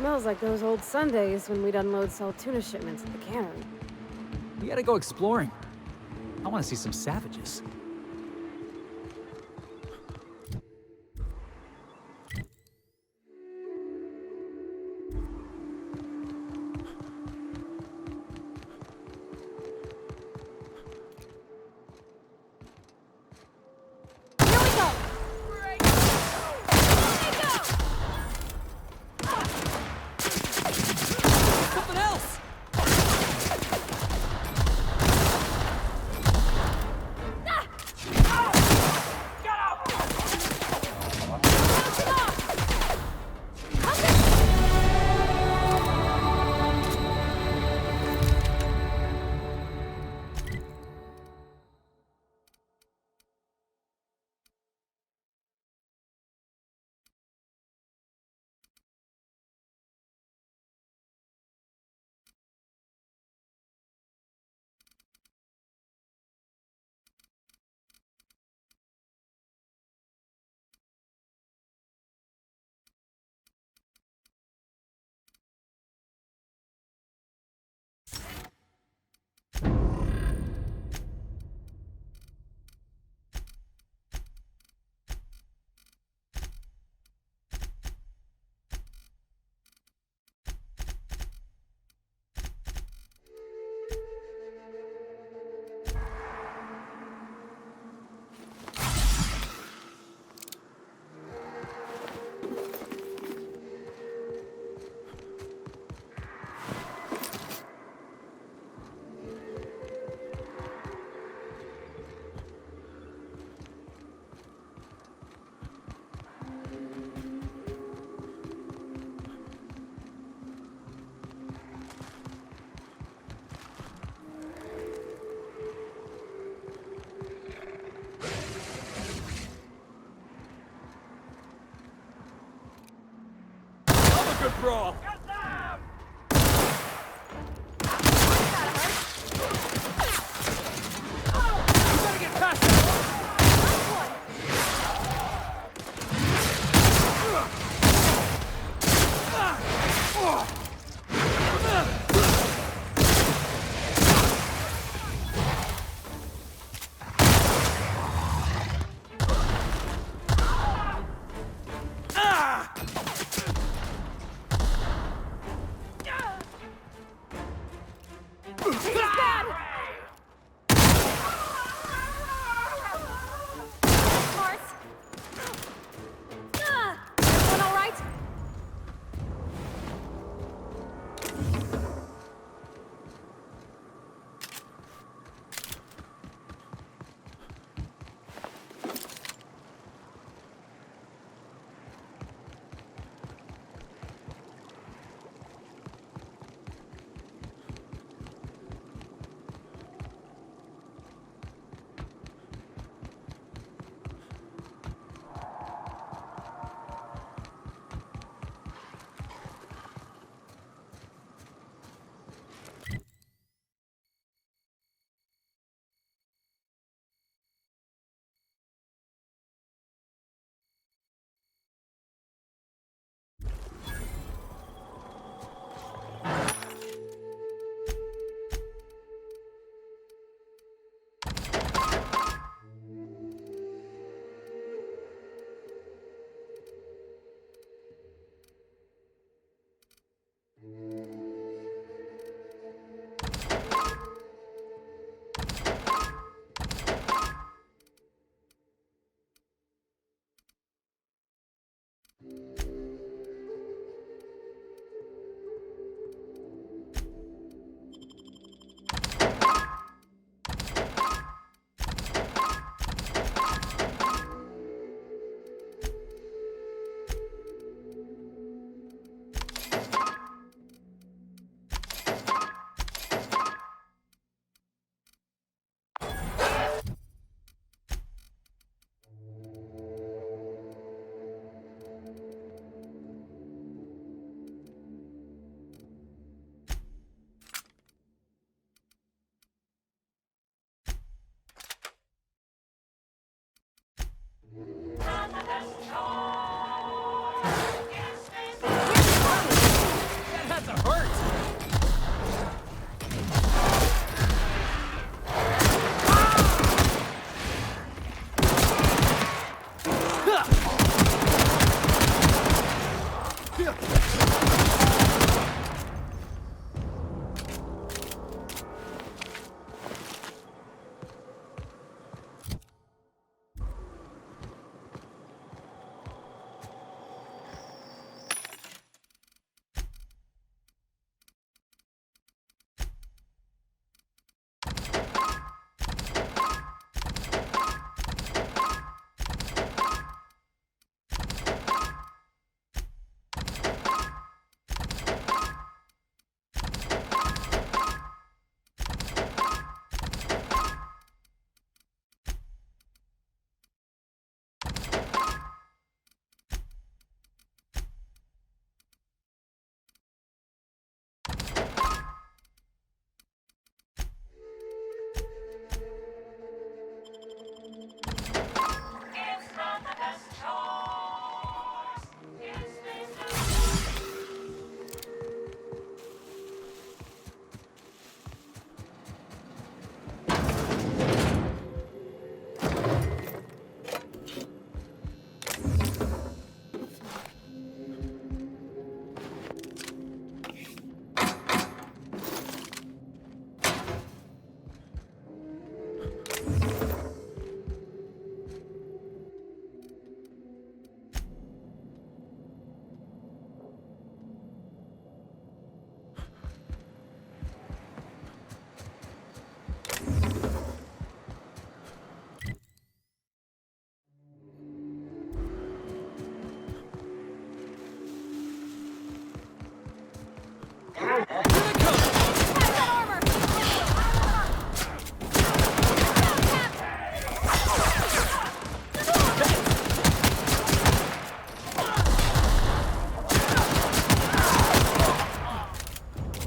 smells like those old Sundays when we'd unload salt tuna shipments at the cannery. We gotta go exploring. I want to see some savages. Good brawl.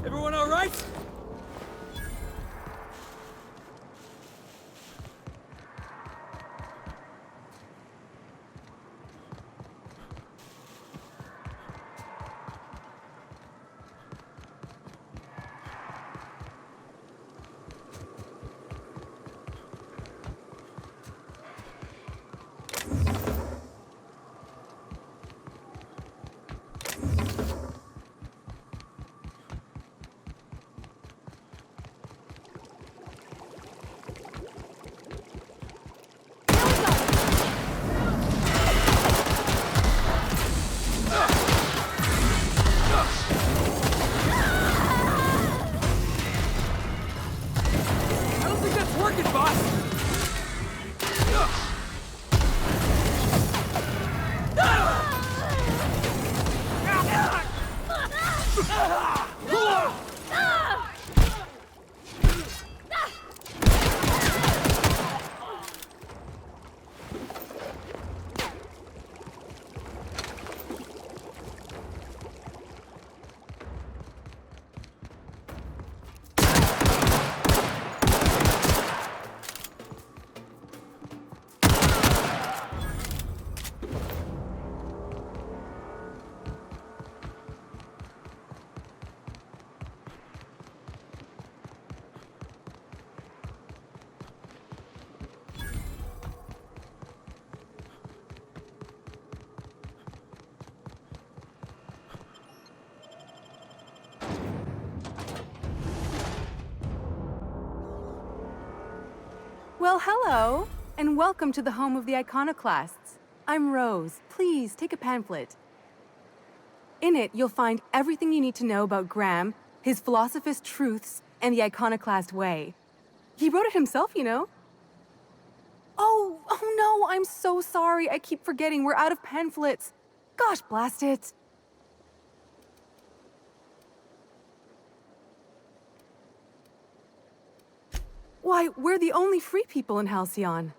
Everyone all right? I don't think that's working, boss! Well, hello, and welcome to the home of the Iconoclasts. I'm Rose. Please take a pamphlet. In it, you'll find everything you need to know about Graham, his Philosophist truths, and the Iconoclast way. He wrote it himself, you know. Oh no, I'm so sorry. I keep forgetting we're out of pamphlets. Gosh, blast it. Why, we're the only free people in Halcyon.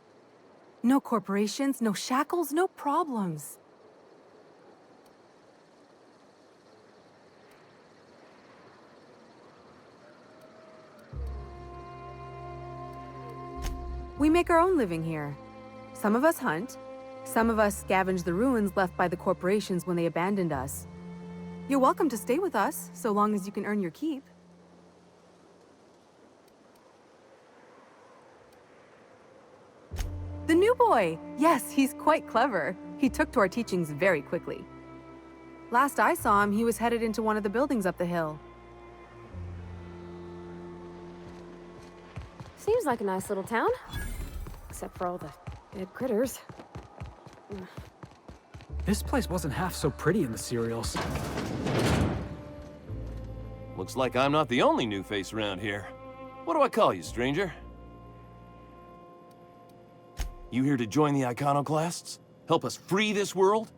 No corporations, no shackles, no problems. We make our own living here. Some of us hunt. Some of us scavenge the ruins left by the corporations when they abandoned us. You're welcome to stay with us, so long as you can earn your keep. The new boy! Yes, he's quite clever. He took to our teachings very quickly. Last I saw him, he was headed into one of the buildings up the hill. Seems like a nice little town. Except for all the dead critters. This place wasn't half so pretty in the serials. Looks like I'm not the only new face around here. What do I call you, stranger? You here to join the Iconoclasts? Help us free this world?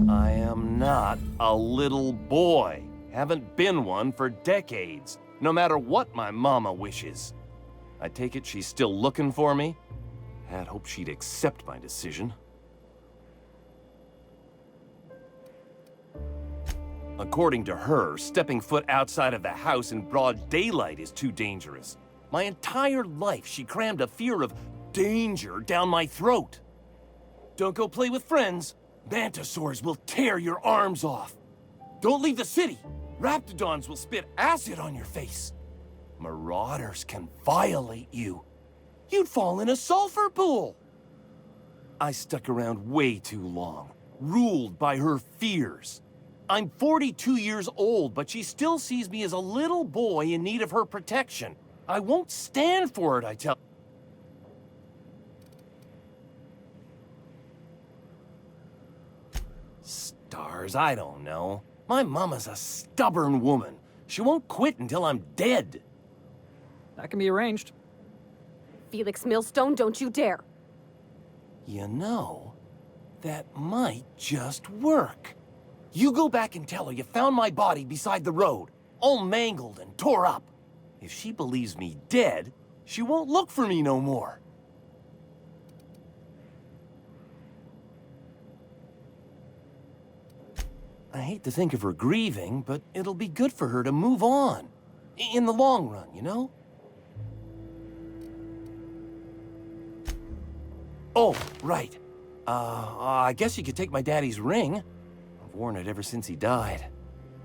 I am not a little boy. Haven't been one for decades, no matter what my mama wishes. I take it she's still looking for me? Had hoped she'd accept my decision. According to her, stepping foot outside of the house in broad daylight is too dangerous. My entire life, she crammed a fear of danger down my throat. Don't go play with friends. Mantisaurs will tear your arms off. Don't leave the city. Raptidons will spit acid on your face. Marauders can violate you. You'd fall in a sulfur pool. I stuck around way too long, ruled by her fears. I'm 42 years old, but she still sees me as a little boy in need of her protection. I won't stand for it, I tell. Stars, I don't know. My mama's a stubborn woman. She won't quit until I'm dead. That can be arranged. Felix Millstone, don't you dare! You know, that might just work. You go back and tell her you found my body beside the road, all mangled and tore up. If she believes me dead, she won't look for me no more. I hate to think of her grieving, but it'll be good for her to move on. In the long run, you know? Oh, right. I guess you could take my daddy's ring. I've worn it ever since he died.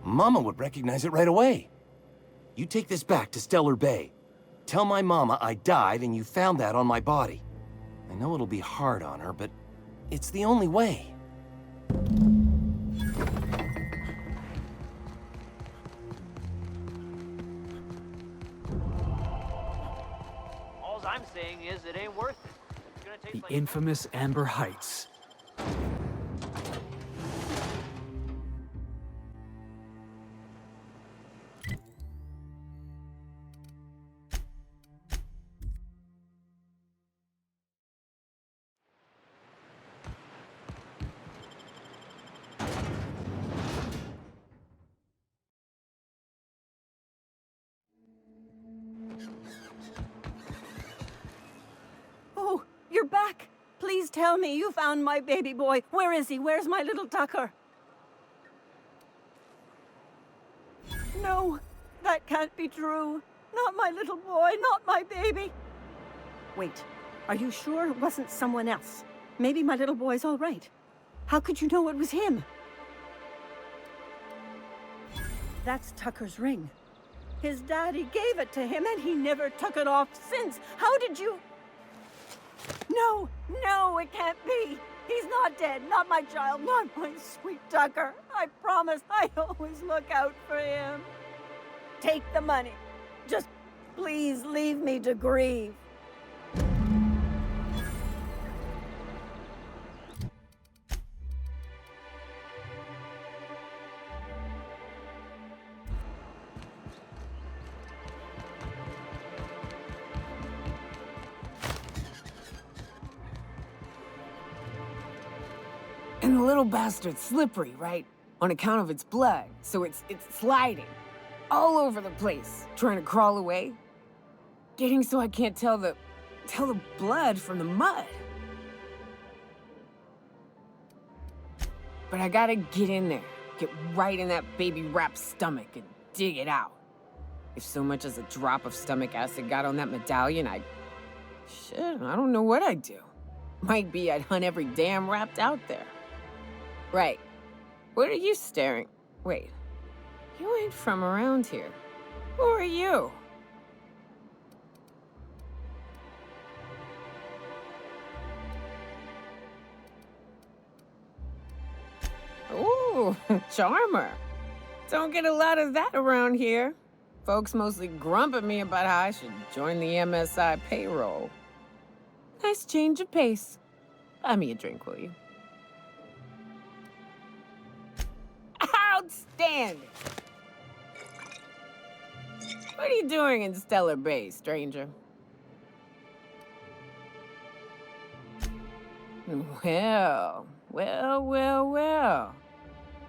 Mama would recognize it right away. You take this back to Stellar Bay. Tell my mama I died and you found that on my body. I know it'll be hard on her, but it's the only way. All I'm saying is it ain't worth it. It's gonna take The like infamous Amber Heights. Oh, you're back! Please tell me you found my baby boy. Where is he? Where's my little Tucker? No, that can't be true. Not my little boy, not my baby. Wait, are you sure it wasn't someone else? Maybe my little boy's all right. How could you know it was him? That's Tucker's ring. His daddy gave it to him and he never took it off since. How did you... No, no, it can't be. He's not dead. Not my child. Not my sweet Tucker. I promise I always look out for him. Take the money. Just please leave me to grieve. And the little bastard's slippery, right? On account of its blood, so it's sliding all over the place, trying to crawl away. Getting so I can't tell the blood from the mud. But I gotta get in there, get right in that baby rap's stomach and dig it out. If so much as a drop of stomach acid got on that medallion, shit, I don't know what I'd do. Might be I'd hunt every damn Rapt out there. Right. What are you staring? Wait. You ain't from around here. Who are you? Ooh, charmer. Don't get a lot of that around here. Folks mostly grump at me about how I should join the MSI payroll. Nice change of pace. Buy me a drink, will you? Outstanding! What are you doing in Stellar Bay, stranger? Well.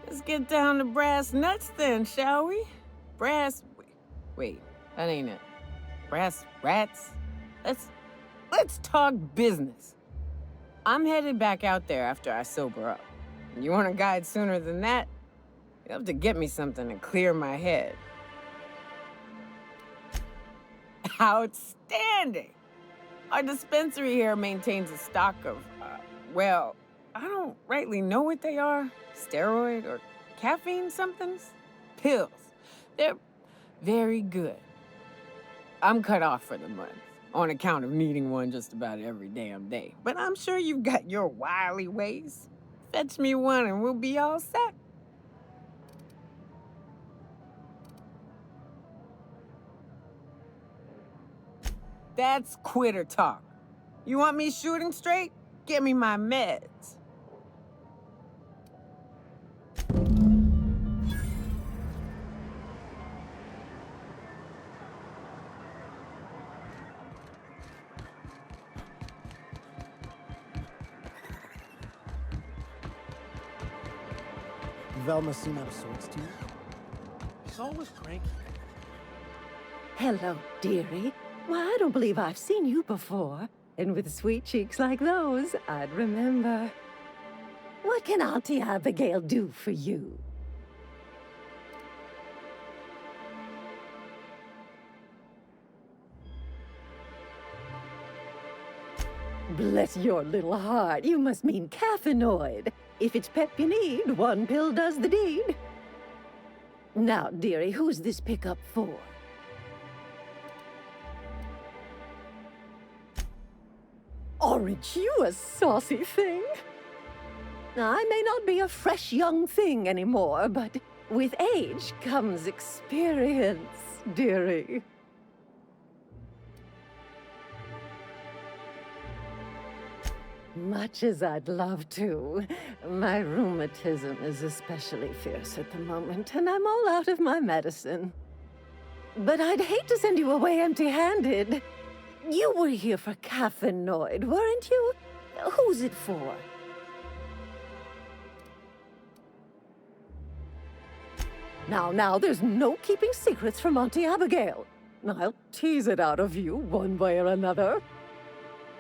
Let's get down to brass nuts then, shall we? Wait, that ain't it. Brass rats? Let's talk business. I'm headed back out there after I sober up. You want a guide sooner than that? You'll have to get me something to clear my head. Outstanding! Our dispensary here maintains a stock of, well, I don't rightly know what they are. Steroid or caffeine somethings? Pills. They're very good. I'm cut off for the month, on account of needing one just about every damn day. But I'm sure you've got your wily ways. Fetch me one and we'll be all set. That's quitter talk. You want me shooting straight? Get me my meds. Velma seem out of sorts to you? She's always cranky. Hello, dearie. Why, I don't believe I've seen you before. And with sweet cheeks like those, I'd remember. What can Auntie Abigail do for you? Bless your little heart, you must mean caffeinoid. If it's pep you need, one pill does the deed. Now, dearie, who's this pickup for? Aren't you a saucy thing? I may not be a fresh young thing anymore, but with age comes experience, dearie. Much as I'd love to, my rheumatism is especially fierce at the moment, and I'm all out of my medicine. But I'd hate to send you away empty-handed. You were here for caffeinoid, weren't you? Who's it for? Now, there's no keeping secrets from Auntie Abigail. I'll tease it out of you one way or another.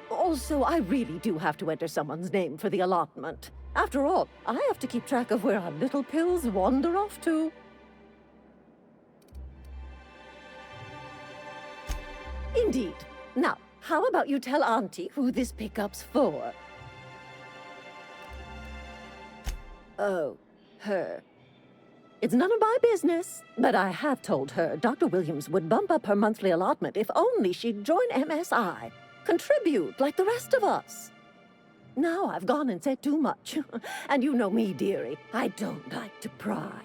Also, I really do have to enter someone's name for the allotment. After all, I have to keep track of where our little pills wander off to. Indeed. Now, how about you tell Auntie who this pickup's for? Oh, her. It's none of my business, but I have told her Dr. Williams would bump up her monthly allotment if only she'd join MSI. Contribute like the rest of us. Now I've gone and said too much. And you know me, dearie. I don't like to pry.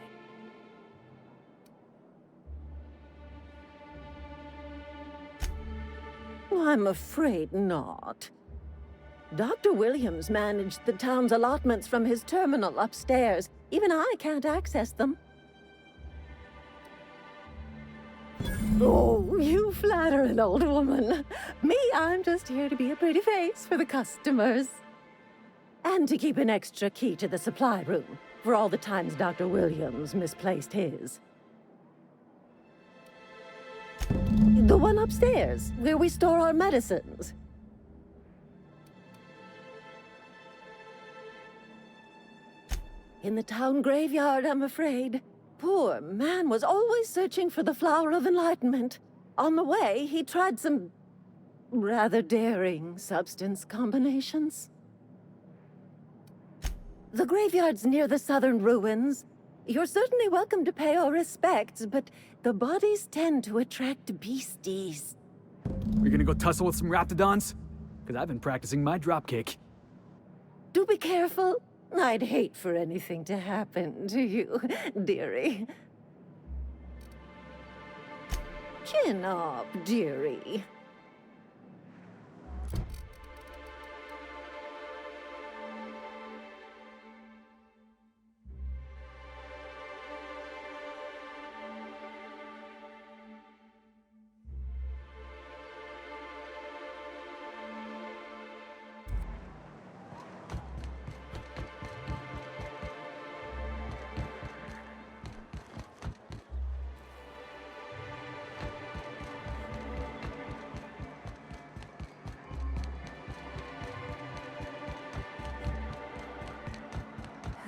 I'm afraid not. Dr. Williams managed the town's allotments from his terminal upstairs. Even I can't access them. Oh, you flatter an old woman. Me, I'm just here to be a pretty face for the customers. And to keep an extra key to the supply room, for all the times Dr. Williams misplaced his. The one upstairs, where we store our medicines. In the town graveyard, I'm afraid. Poor man was always searching for the Flower of Enlightenment. On the way, he tried some rather daring substance combinations. The graveyard's near the southern ruins. You're certainly welcome to pay our respects, but the bodies tend to attract beasties. We're gonna go tussle with some raptidons? Because I've been practicing my dropkick. Do be careful. I'd hate for anything to happen to you, dearie. Chin up, dearie.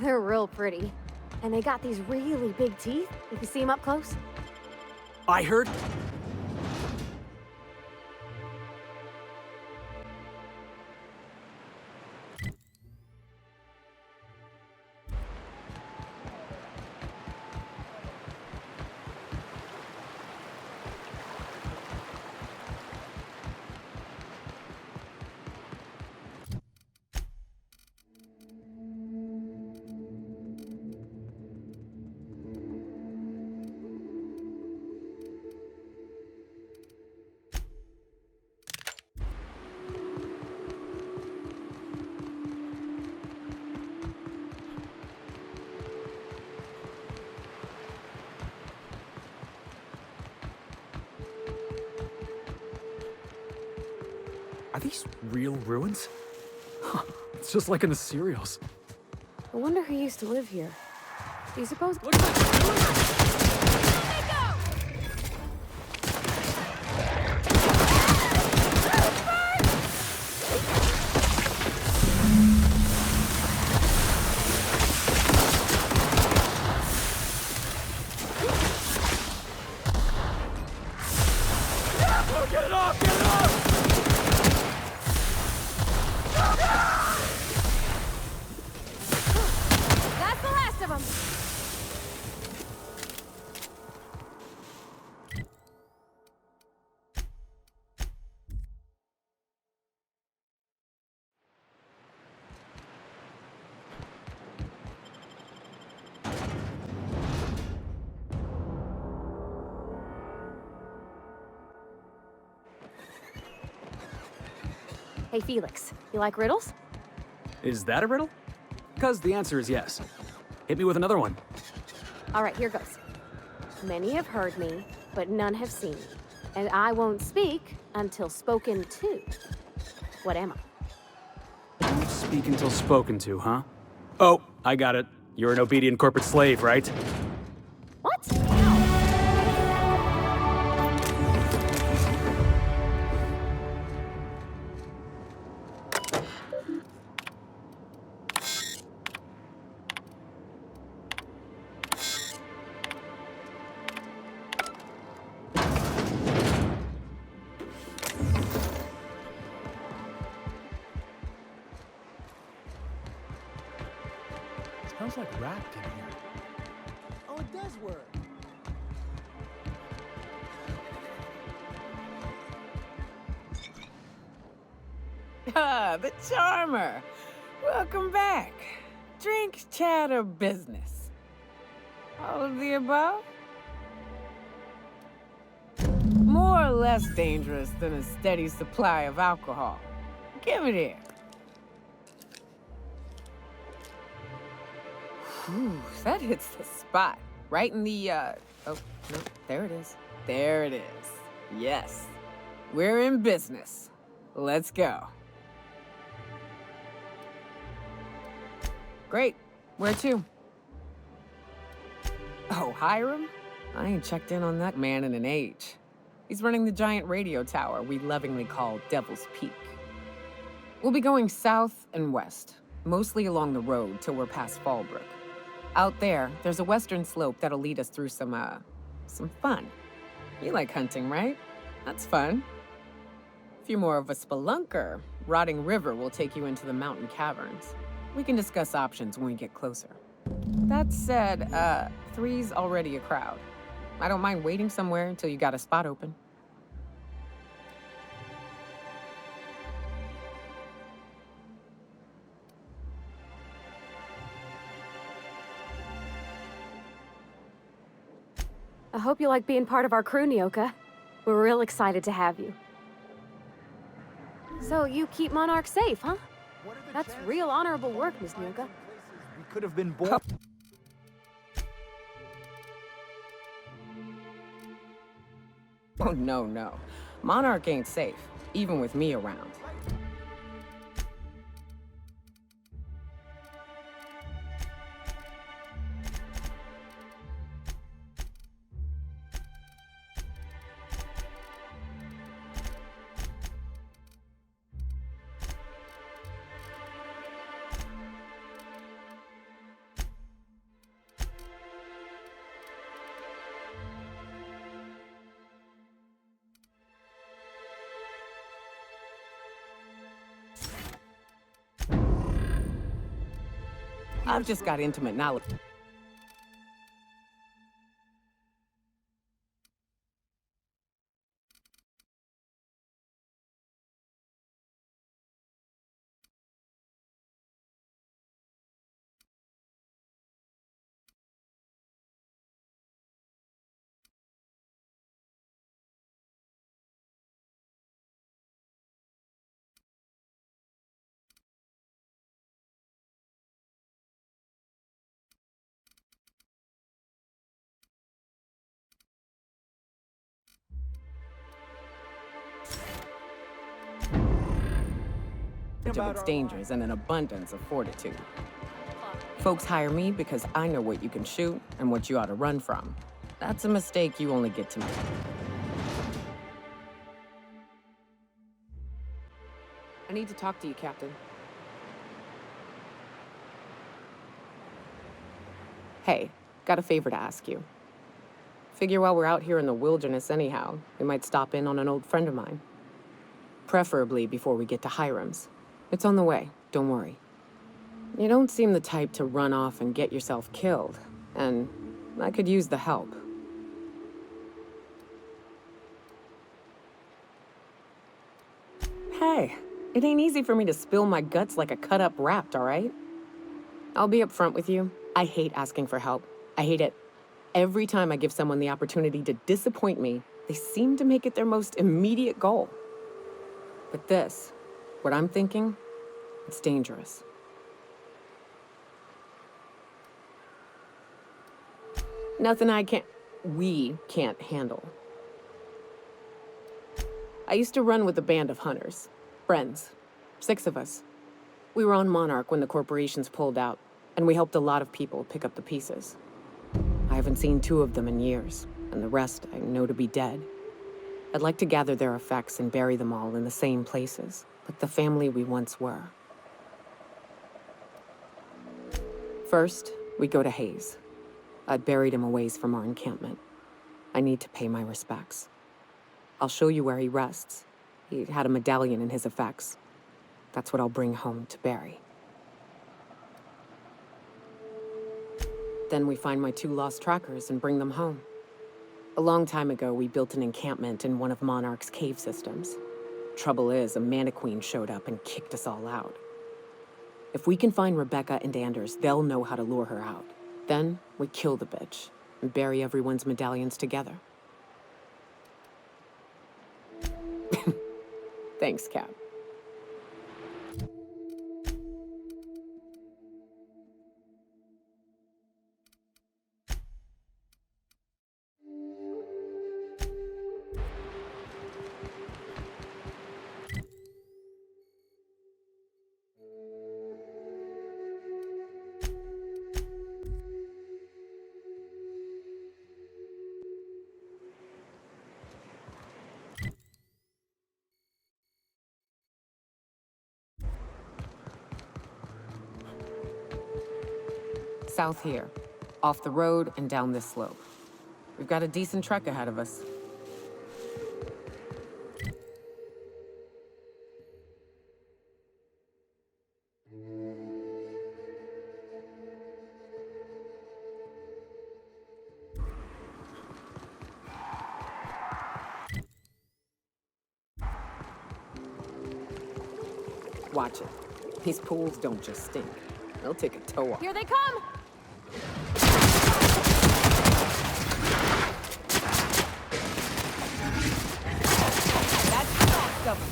They're real pretty. And they got these really big teeth. You can see them up close. I heard. Are these real ruins? Huh, it's just like in the serials. I wonder who used to live here. Do you suppose? Look at that! Get it off! Get it off! That's the last of them. Hey, Felix, you like riddles? Is that a riddle? Because the answer is yes. Hit me with another one. All right, here goes. Many have heard me, but none have seen me. And I won't speak until spoken to. What am I? Don't speak until spoken to, huh? Oh, I got it. You're an obedient corporate slave, right? What? Smells like rat in here. Oh, it does work. Ah, the Charmer. Welcome back. Drink, chat, or business? All of the above? More or less dangerous than a steady supply of alcohol. Give it here. Whew, that hits the spot. Right in the, oh, no, there it is. There it is. Yes. We're in business. Let's go. Great. Where to? Oh, Hiram? I ain't checked in on that man in an age. He's running the giant radio tower we lovingly call Devil's Peak. We'll be going south and west, mostly along the road till we're past Fallbrook. Out there, there's a western slope that'll lead us through some fun. You like hunting, right? That's fun. If you're more of a spelunker, Rotting River will take you into the mountain caverns. We can discuss options when we get closer. That said, 3's already a crowd. I don't mind waiting somewhere until you got a spot open. I hope you like being part of our crew, Nyoka. We're real excited to have you. So you keep Monarch safe, huh? That's real honorable work, Miss Nyoka. We could have been born. Oh, no. Monarch ain't safe, even with me around. I've just got intimate knowledge. Of its dangers and an abundance of fortitude. Folks hire me because I know what you can shoot and what you ought to run from. That's a mistake you only get to make. I need to talk to you, Captain. Hey, got a favor to ask you. Figure while we're out here in the wilderness anyhow, we might stop in on an old friend of mine. Preferably before we get to Hiram's. It's on the way, don't worry. You don't seem the type to run off and get yourself killed, and I could use the help. Hey, it ain't easy for me to spill my guts like a cut-up rat, all right? I'll be upfront with you. I hate asking for help. I hate it. Every time I give someone the opportunity to disappoint me, they seem to make it their most immediate goal. But this, what I'm thinking, it's dangerous. Nothing we can't handle. I used to run with a band of hunters. Friends. 6 of us. We were on Monarch when the corporations pulled out, and we helped a lot of people pick up the pieces. I haven't seen 2 of them in years, and the rest I know to be dead. I'd like to gather their effects and bury them all in the same places, like the family we once were. First, we go to Hayes. I buried him a ways from our encampment. I need to pay my respects. I'll show you where he rests. He had a medallion in his effects. That's what I'll bring home to Barry. Then we find my 2 lost trackers and bring them home. A long time ago, we built an encampment in one of Monarch's cave systems. Trouble is, a Mantiqueen showed up and kicked us all out. If we can find Rebecca and Anders, they'll know how to lure her out. Then we kill the bitch and bury everyone's medallions together. Thanks, Cap. South here, off the road and down this slope. We've got a decent trek ahead of us. Watch it. These pools don't just stink. They'll take a toe off. Here they come! That's fast of them.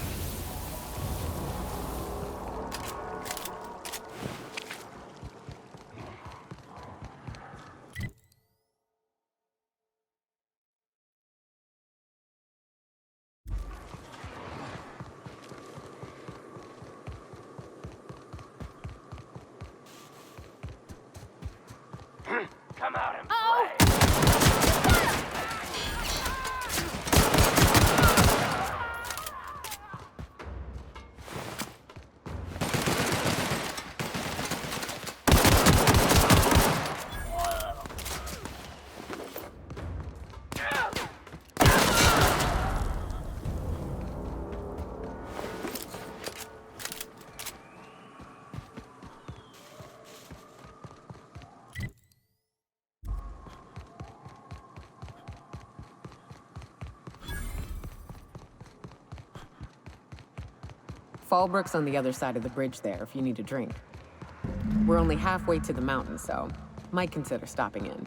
Come out and play. Fallbrook's on the other side of the bridge there if you need a drink. We're only halfway to the mountain, so might consider stopping in.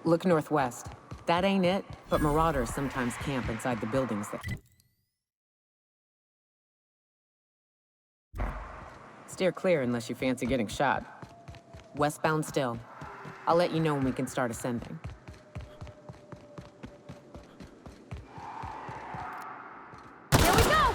Look northwest. That ain't it, but marauders sometimes camp inside the buildings there. Steer clear unless you fancy getting shot. Westbound still. I'll let you know when we can start ascending. Here we go!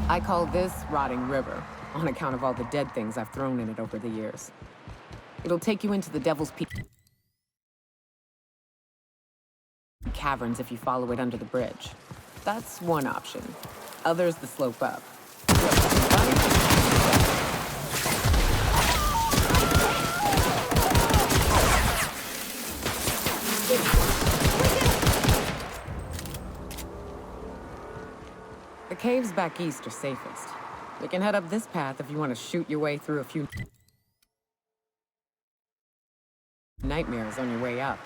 I call this Rotting River, on account of all the dead things I've thrown in it over the years. It'll take you into the Devil's Peak caverns if you follow it under the bridge. That's one option. Others the slope up. The caves back east are safest. You can head up this path if you want to shoot your way through a few nightmares on your way up.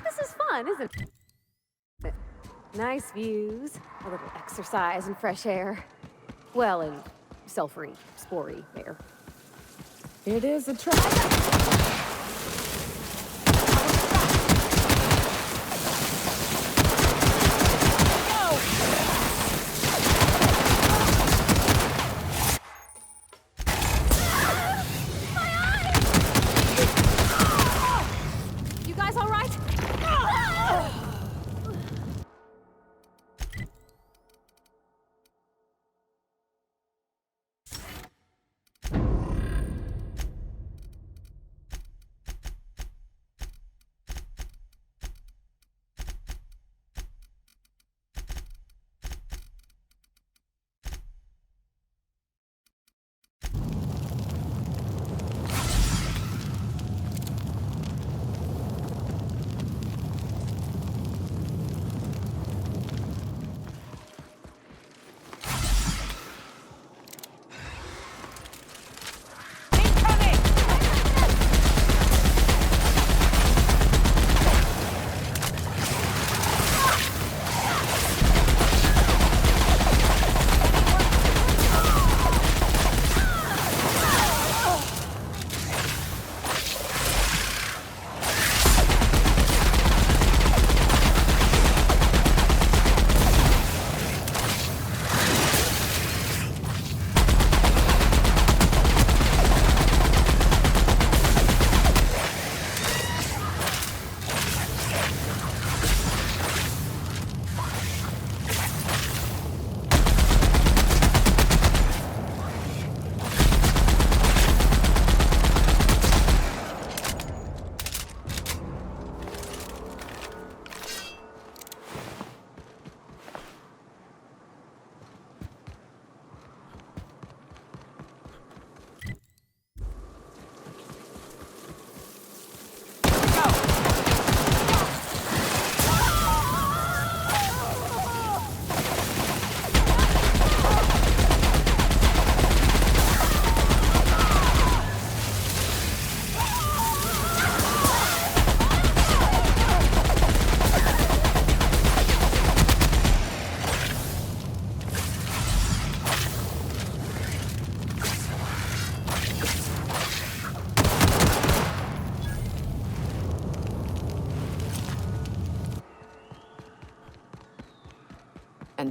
This is fun, isn't it? Nice views, a little exercise and fresh air. Well, and sulfury, spory air. It is a trap. You guys all right?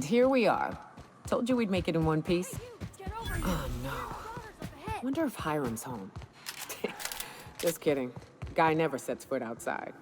And here we are. Told you we'd make it in one piece. Oh no. Wonder if Hiram's home. Just kidding. Guy never sets foot outside.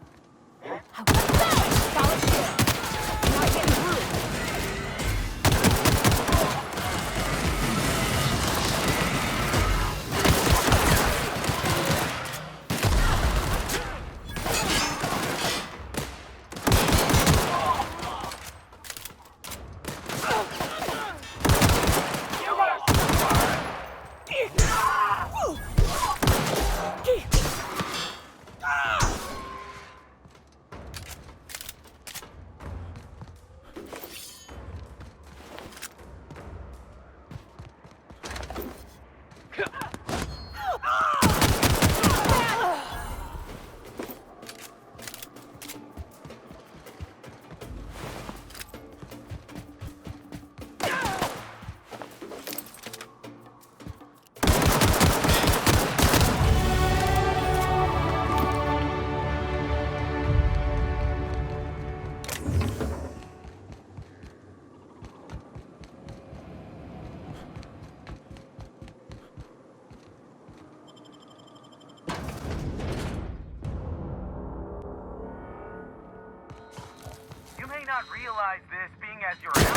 Not realize this being as your elder.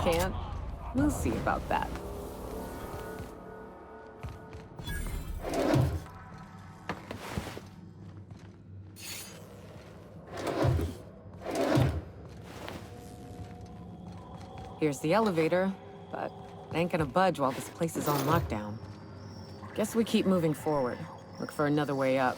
Can't? We'll see about that. Here's the elevator, but it ain't gonna budge while this place is on lockdown. Guess we keep moving forward. Look for another way up.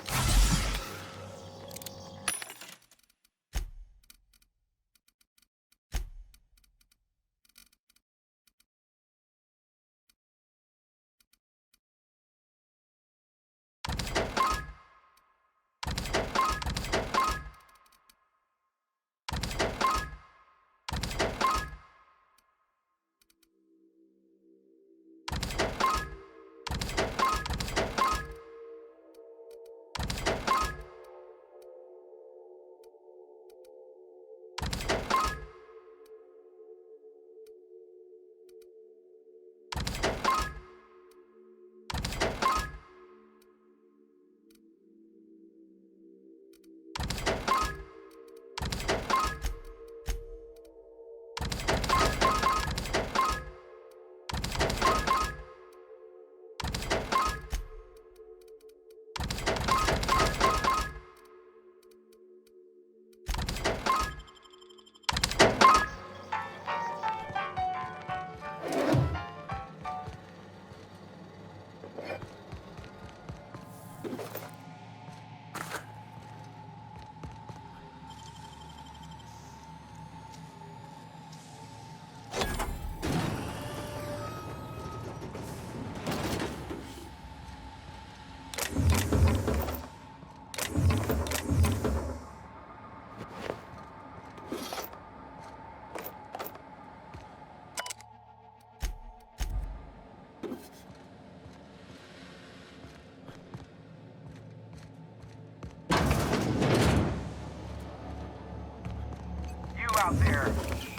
Out there,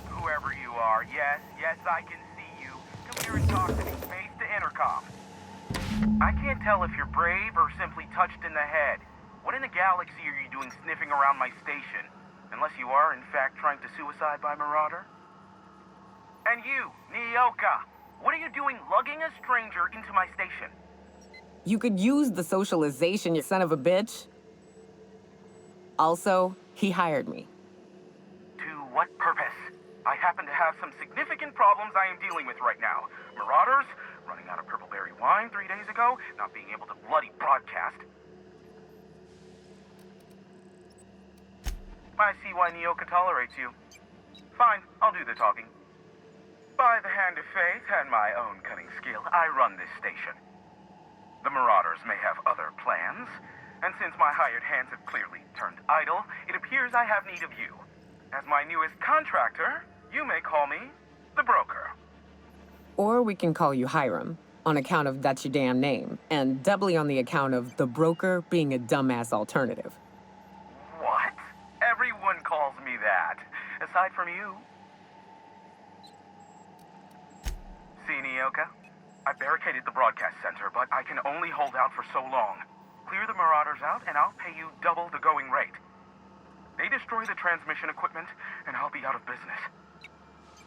whoever you are, yes, I can see you. Come here and talk to me, face to intercom. I can't tell if you're brave or simply touched in the head. What in the galaxy are you doing sniffing around my station? Unless you are, in fact, trying to suicide by Marauder? And you, Nyoka, what are you doing lugging a stranger into my station? You could use the socialization, you son of a bitch. Also, he hired me. What purpose? I happen to have some significant problems I am dealing with right now. Marauders, running out of purple berry wine 3 days ago, not being able to bloody broadcast. I see why Nyoka tolerates you. Fine, I'll do the talking. By the hand of fate and my own cunning skill, I run this station. The Marauders may have other plans, and since my hired hands have clearly turned idle, it appears I have need of you. As my newest contractor, you may call me the broker. Or we can call you Hiram. on account of that's your damn name, and doubly on the account of the broker being a dumbass alternative. What? Everyone calls me that. Aside from you. See, Nyoka? I barricaded the broadcast center, but I can only hold out for so long. Clear the Marauders out, and I'll pay you double the going rate. They destroy the transmission equipment, and I'll be out of business.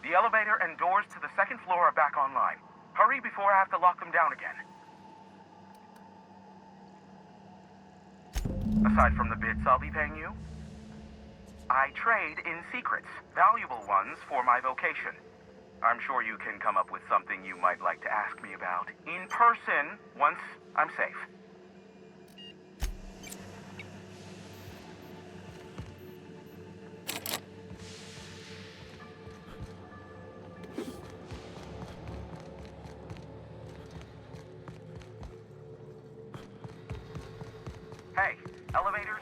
The elevator and doors to the second floor are back online. Hurry before I have to lock them down again. Aside from the bits I'll be paying you, I trade in secrets, valuable ones for my vocation. I'm sure you can come up with something you might like to ask me about in person once I'm safe. Hey, elevator